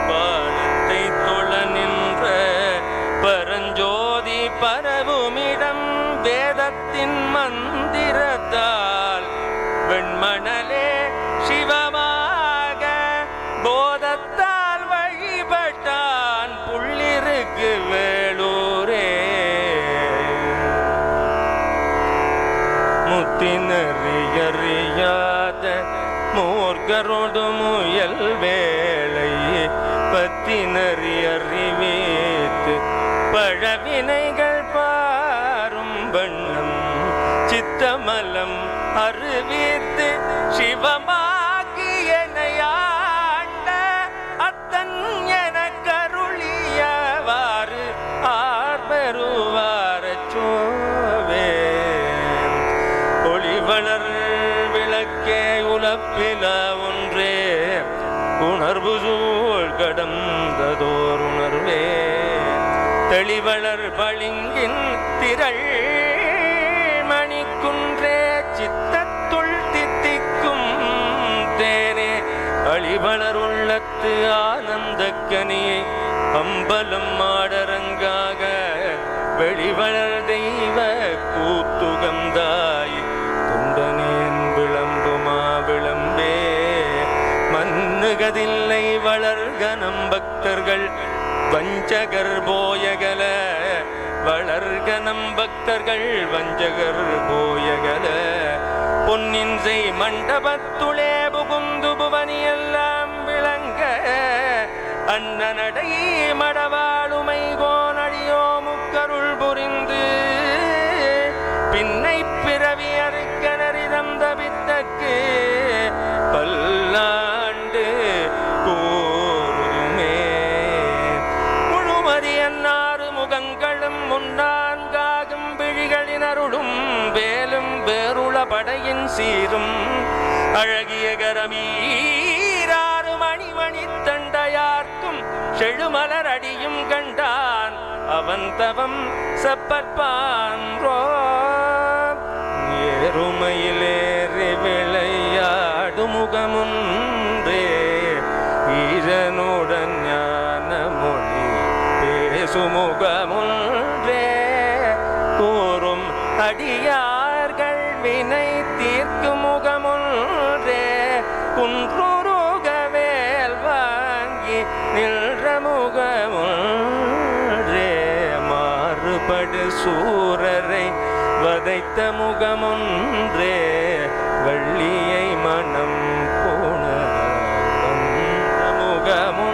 பாடத்தை தொழ நின்ற பரஞ்சோதி பரவுமிடம் வேதத்தின் மந்திரத்தால் வெண்மணலே சிவமாக போதத்தால் வழிபட்டான் புள்ளிருக்கு வேளூரே. முத்தினறியறியாத மூர்க்கரோடு முயல் வேளை பத்தினறி அறிவித்து பழவினைகள் பாரும் வண்ணம் சித்தமலம் அறிவித்து சிவமாகியனையாண்ட அத்தன் என கருளியவாறு ஆர்பெருவார சோவே. ஒளிவளர் விளக்கே உலப்பில ஒன்றே உணர்வு சூழ் கடந்ததோர் உணர்வே. தெளிவளர் பளிங்கின் திரள் மணிக்குன்றே சித்தத்துள் தித்திக்கும் தேனே. அழிவளர் உள்ளத்து ஆனந்த கனியை அம்பலம் மாடரங்காக வெளிவளர் தெய்வ கூத்துகந்தாய் துண்டனேன் விளம்புமா விளம்பே. மன்னுகதில்லை வளர்கனம் பக்தர்கள் வஞ்சகர் போயகல வளர்கனம் பக்தர்கள் வஞ்சகர் போயகல. பொன்னின் செய் மண்டபத்துளே புகுந்து புவனியெல்லாம் விளங்க அன்னநடை மடவாளுமை கோனடியோ முக்கருள் புரிந்து பின்னை பிறவி அறுக்கனரிதம் தவித்தக்கு பல்லாண்டு கூறுமே. முழுமதி அன்னாறு முகங்களும் முன்னான்காகும் விழிகளினருளும் வேலும் வேருள படையின் சீரும் அழகிய கரமீராறு மணிமணி தண்டையார்க்கும் செழுமலர் அடியும் கண்டான் அவன் தவம் செப்பற்பான்றோ. ஏறுமையிலேறி விளையாடு முகமுன்றே ஈரனுடன் ஞான மொழி பேசுமுகமுன்றே. கூறும் அடியார்கள் வினை தீர்க்கும் முகமுன்றே குன்றுருகவேல் வாங்கி நின்ற முகமுன்றே. மாறுபடு சூரரை வதைத்த முகமுன்றே வள்ளியை மனம் போன முகமுன்றே.